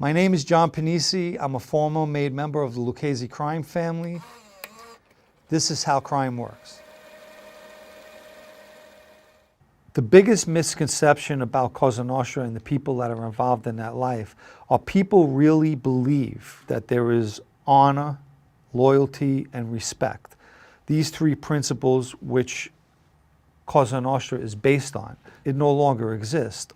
My name is John Pennisi. I'm a former made member of the Lucchese crime family. This is how crime works. The biggest misconception about Cosa Nostra and the people that are involved in that life are people really believe that there is honor, loyalty, and respect. These three principles which Cosa Nostra is based on, it no longer exists.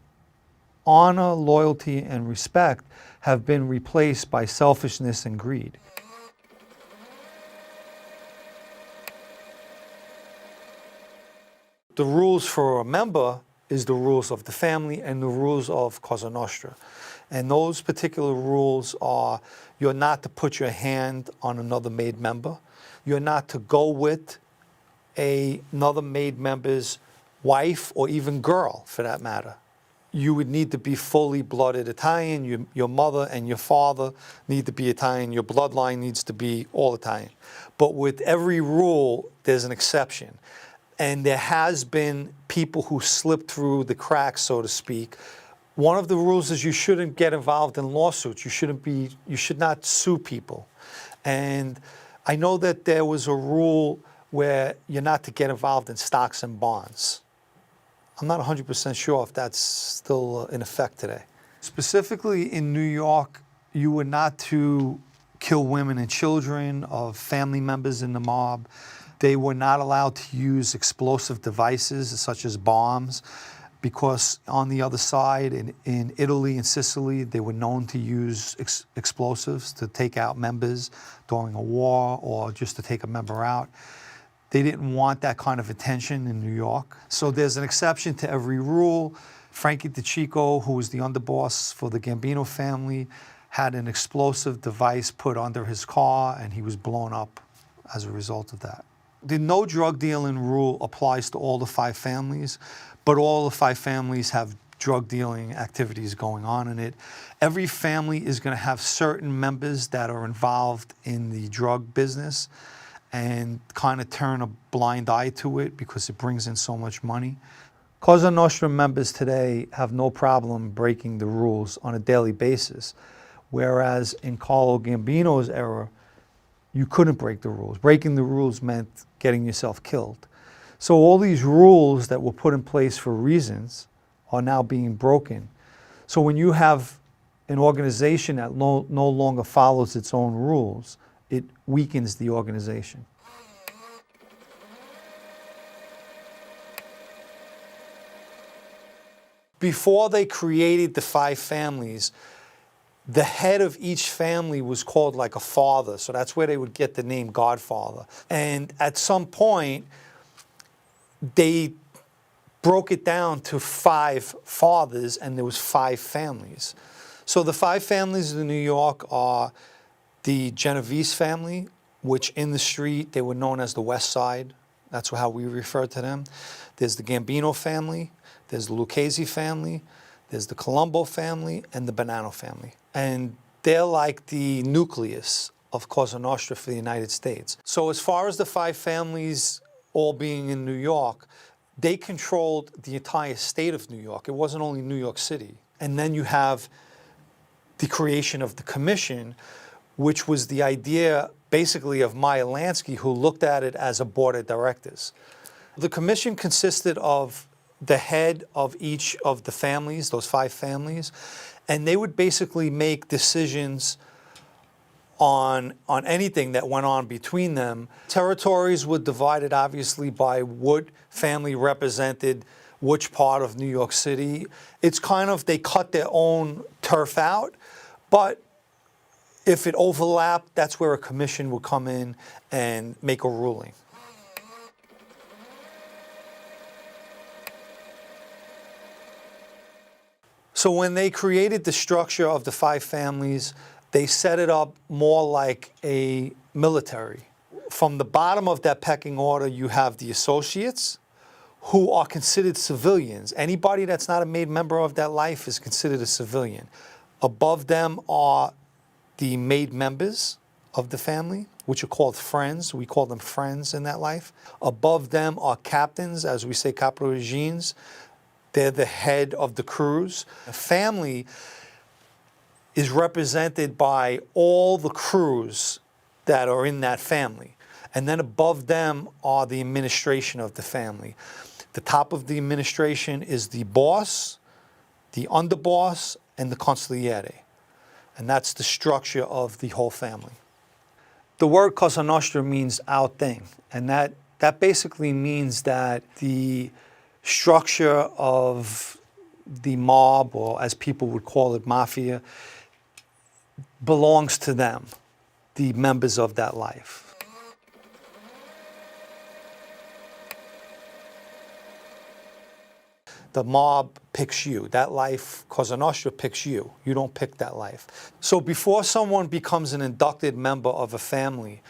Honor, loyalty, and respect have been replaced by selfishness and greed. The rules for a member is the rules of the family and the rules of Cosa Nostra. And those particular rules are, you're not to put your hand on another made member. You're not to go with another made member's wife or even girl, for that matter. You would need to be fully blooded Italian. Your mother and your father need to be Italian. Your bloodline needs to be all Italian. But with every rule, there's an exception. And there has been people who slipped through the cracks, so to speak. One of the rules is you shouldn't get involved in lawsuits. You should not sue people. And I know that there was a rule where you're not to get involved in stocks and bonds. I'm not 100% sure if that's still in effect today. Specifically in New York, you were not to kill women and children of family members in the mob. They were not allowed to use explosive devices such as bombs, because on the other side, in Italy and Sicily, they were known to use explosives to take out members during a war or just to take a member out. They didn't want that kind of attention in New York. So there's an exception to every rule. Frankie DeCicco, who was the underboss for the Gambino family, had an explosive device put under his car and he was blown up as a result of that. The no drug dealing rule applies to all the five families, but all the five families have drug dealing activities going on in it. Every family is going to have certain members that are involved in the drug business and kind of turn a blind eye to it because it brings in so much money. Cosa Nostra members today have no problem breaking the rules on a daily basis, whereas in Carlo Gambino's era, you couldn't break the rules. Breaking the rules meant getting yourself killed. So all these rules that were put in place for reasons are now being broken. So when you have an organization that no longer follows its own rules, it weakens the organization. Before they created the five families, the head of each family was called like a father. So that's where they would get the name Godfather. And at some point, they broke it down to five fathers and there was five families. So the five families in New York are the Genovese family, which in the street, they were known as the West Side. That's how we refer to them. There's the Gambino family, there's the Lucchese family, there's the Colombo family, and the Bonanno family. And they're like the nucleus of Cosa Nostra for the United States. So as far as the five families all being in New York, they controlled the entire state of New York. It wasn't only New York City. And then you have the creation of the commission, which was the idea basically of Meyer Lansky, who looked at it as a board of directors. The commission consisted of the head of each of the families, those five families, and they would basically make decisions on anything that went on between them. Territories were divided obviously by what family represented which part of New York City. It's kind of, they cut their own turf out, but if it overlapped, that's where a commission would come in and make a ruling. So when they created the structure of the five families, they set it up more like a military. From the bottom of that pecking order, you have the associates, who are considered civilians. Anybody that's not a made member of that life is considered a civilian. Above them are the made members of the family, which are called friends. We call them friends in that life. Above them are captains, as we say, caporegimes. They're the head of the crews. A family is represented by all the crews that are in that family. And then above them are the administration of the family. The top of the administration is the boss, the underboss, and the consigliere. And that's the structure of the whole family. The word Cosa Nostra means our thing. And that basically means that the structure of the mob, or as people would call it, mafia, belongs to them, the members of that life. The mob picks you. That life, Cosa Nostra, picks you. You don't pick that life. So before someone becomes an inducted member of a family,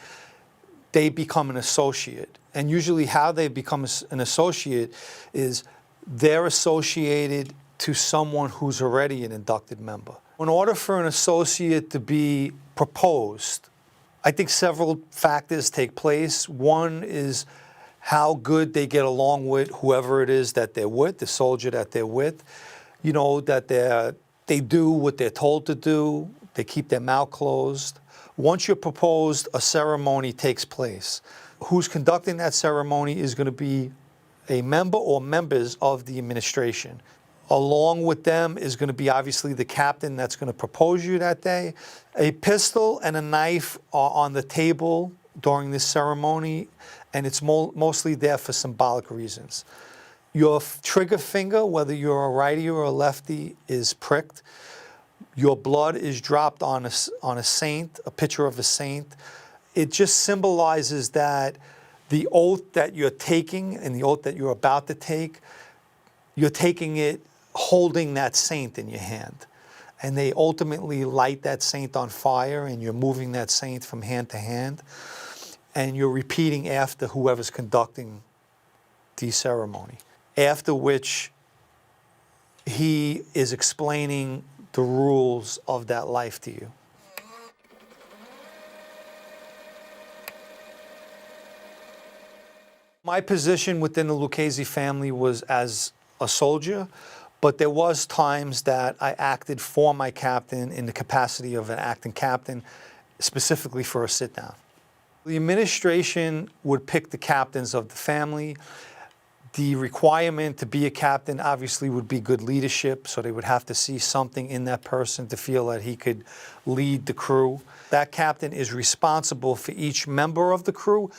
they become an associate. And usually how they become an associate is they're associated to someone who's already an inducted member. In order for an associate to be proposed, I think several factors take place. One is how good they get along with whoever it is that they're with, the soldier that they're with. You know, that they do what they're told to do. They keep their mouth closed. Once you're proposed, a ceremony takes place. Who's conducting that ceremony is going to be a member or members of the administration. Along with them is going to be obviously the captain that's going to propose you that day. A pistol and a knife are on the table during this ceremony, and it's mostly there for symbolic reasons. Your trigger finger, whether you're a righty or a lefty, is pricked. Your blood is dropped on a saint, a picture of a saint. It just symbolizes that the oath that you're taking and the oath that you're about to take, you're taking it holding that saint in your hand. And they ultimately light that saint on fire, and you're moving that saint from hand to hand. And you're repeating after whoever's conducting the ceremony. After which he is explaining the rules of that life to you. My position within the Lucchese family was as a soldier, but there was times that I acted for my captain in the capacity of an acting captain, specifically for a sit-down. The administration would pick the captains of the family. The requirement to be a captain obviously would be good leadership, so they would have to see something in that person to feel that he could lead the crew. That captain is responsible for each member of the crew,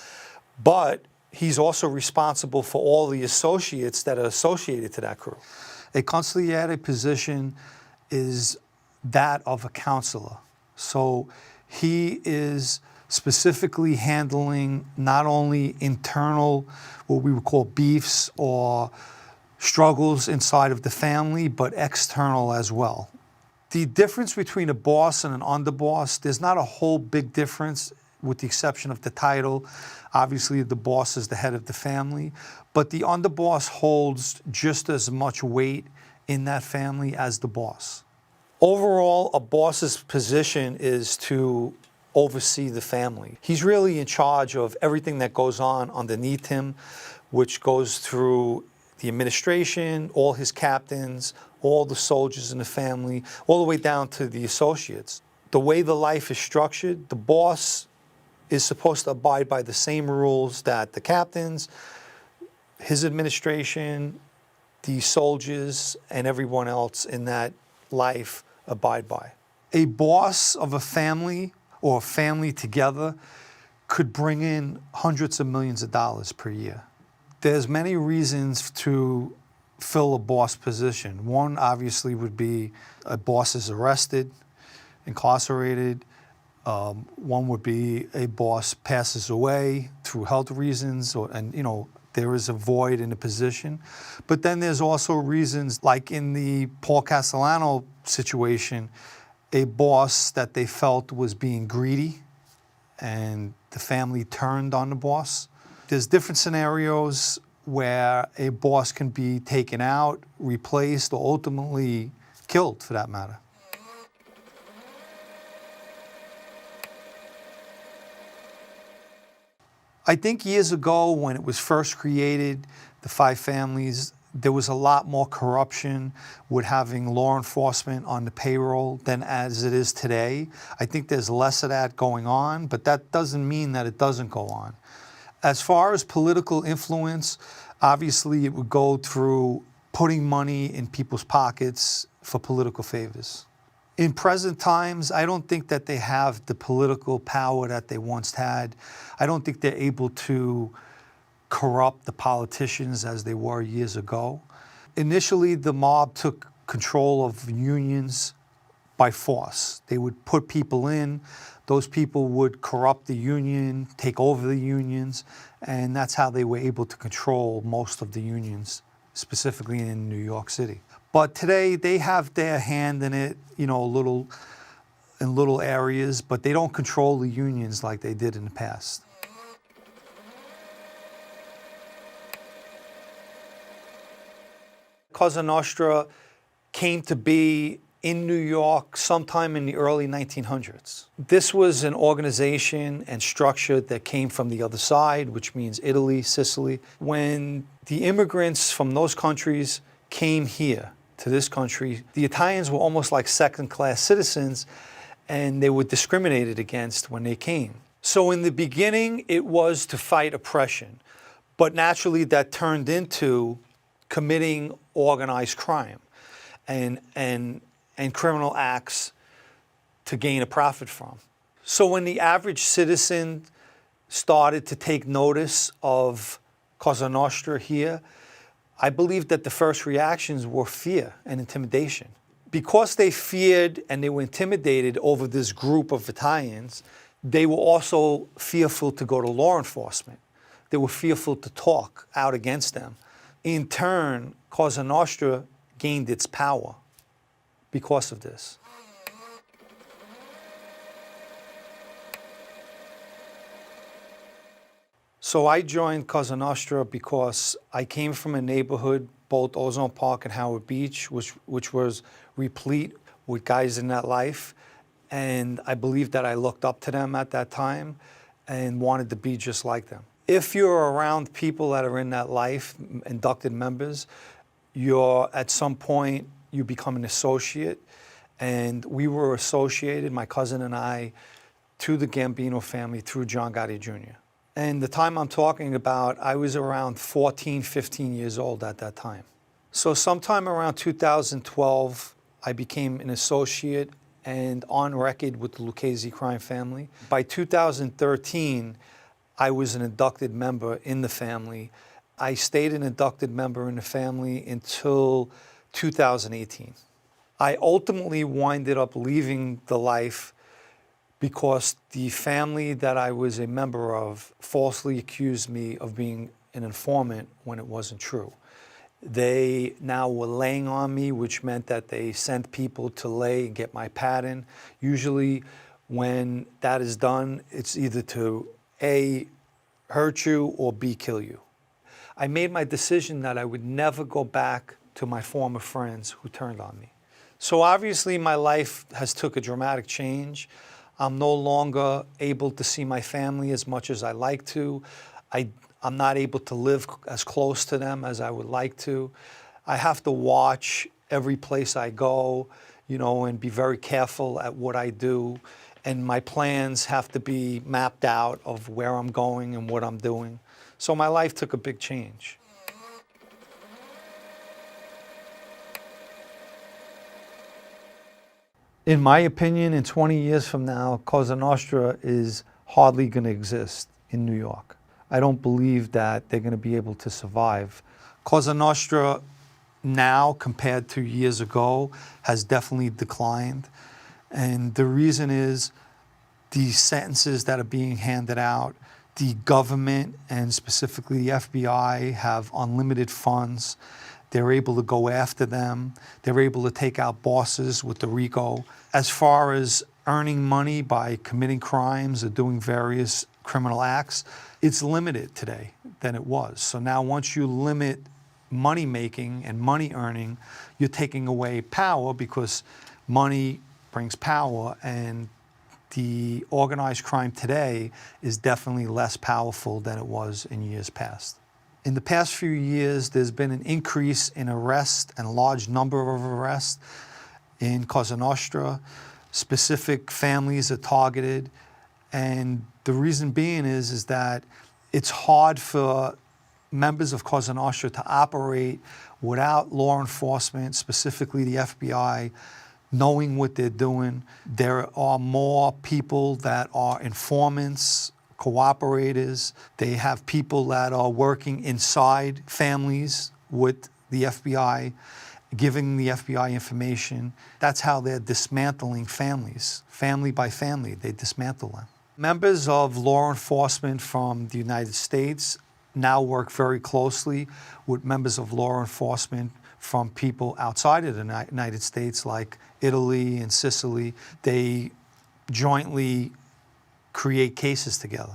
but he's also responsible for all the associates that are associated to that crew. A consigliere position is that of a counselor. So he is specifically handling not only internal, what we would call beefs or struggles inside of the family, but external as well. The difference between a boss and an underboss, there's not a whole big difference with the exception of the title. Obviously, the boss is the head of the family, but the underboss holds just as much weight in that family as the boss. Overall, a boss's position is to oversee the family. He's really in charge of everything that goes on underneath him, which goes through the administration, all his captains, all the soldiers in the family, all the way down to the associates. The way the life is structured, the boss is supposed to abide by the same rules that the captains, his administration, the soldiers, and everyone else in that life abide by. A boss of a family or a family together could bring in hundreds of millions of dollars per year. There's many reasons to fill a boss position. One obviously would be a boss is arrested, incarcerated. One would be a boss passes away through health reasons, and there is a void in the position. But then there's also reasons, like in the Paul Castellano situation, a boss that they felt was being greedy, and the family turned on the boss. There's different scenarios where a boss can be taken out, replaced, or ultimately killed, for that matter. I think years ago when it was first created, the five families, there was a lot more corruption with having law enforcement on the payroll than as it is today. I think there's less of that going on, but that doesn't mean that it doesn't go on. As far as political influence, obviously it would go through putting money in people's pockets for political favors. In present times, I don't think that they have the political power that they once had. I don't think they're able to corrupt the politicians as they were years ago. Initially, the mob took control of unions by force. They would put people in, those people would corrupt the union, take over the unions, and that's how they were able to control most of the unions, specifically in New York City. But today, they have their hand in it, in little areas, but they don't control the unions like they did in the past. Cosa Nostra came to be in New York sometime in the early 1900s. This was an organization and structure that came from the other side, which means Italy, Sicily. When the immigrants from those countries came here to this country, the Italians were almost like second-class citizens, and they were discriminated against when they came. So in the beginning, it was to fight oppression, but naturally that turned into committing organized crime and criminal acts to gain a profit from. So when the average citizen started to take notice of Cosa Nostra here, I believe that the first reactions were fear and intimidation. Because they feared and they were intimidated over this group of Italians, they were also fearful to go to law enforcement. They were fearful to talk out against them. In turn, Cosa Nostra gained its power because of this. So I joined Cosa Nostra because I came from a neighborhood, both Ozone Park and Howard Beach, which was replete with guys in that life. And I believed that I looked up to them at that time and wanted to be just like them. If you're around people that are in that life, inducted members, at some point, you become an associate. And we were associated, my cousin and I, to the Gambino family through John Gotti Jr. And the time I'm talking about, I was around 14, 15 years old at that time. So sometime around 2012, I became an associate and on record with the Lucchese crime family. By 2013, I was an inducted member in the family. I stayed an inducted member in the family until 2018. I ultimately winded up leaving the life because the family that I was a member of falsely accused me of being an informant when it wasn't true. They now were laying on me, which meant that they sent people to lay and get my pattern. Usually when that is done, it's either to A, hurt you, or B, kill you. I made my decision that I would never go back to my former friends who turned on me. So obviously my life has took a dramatic change. I'm no longer able to see my family as much as I like to. I'm not able to live as close to them as I would like to. I have to watch every place I go, and be very careful at what I do. And my plans have to be mapped out of where I'm going and what I'm doing. So my life took a big change. In my opinion, in 20 years from now, Cosa Nostra is hardly going to exist in New York. I don't believe that they're going to be able to survive. Cosa Nostra now, compared to years ago, has definitely declined. And the reason is the sentences that are being handed out. The government, and specifically the FBI, have unlimited funds. They're able to go after them. They're able to take out bosses with the RICO. As far as earning money by committing crimes or doing various criminal acts, it's limited today than it was. So now once you limit money making and money earning, you're taking away power, because money brings power, and the organized crime today is definitely less powerful than it was in years past. In the past few years, there's been an increase in arrests and a large number of arrests in Cosa Nostra. Specific families are targeted, and the reason being is that it's hard for members of Cosa Nostra to operate without law enforcement, specifically the FBI, knowing what they're doing. There are more people that are informants, cooperators. They have people that are working inside families with the FBI, giving the FBI information. That's how they're dismantling families. Family by family, they dismantle them. Members of law enforcement from the United States now work very closely with members of law enforcement from people outside of the United States, like Italy and Sicily. They jointly create cases together.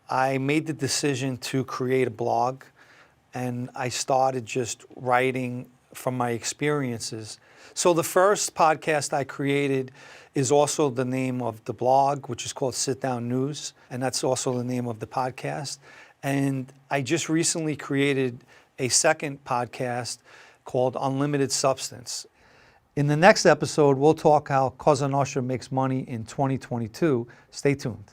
I made the decision to create a blog, and I started just writing from my experiences. So the first podcast I created is also the name of the blog, which is called Sit Down News, and that's also the name of the podcast. And I just recently created a second podcast called Unlimited Substance. In the next episode, we'll talk how Cosa Nostra makes money in 2022. Stay tuned.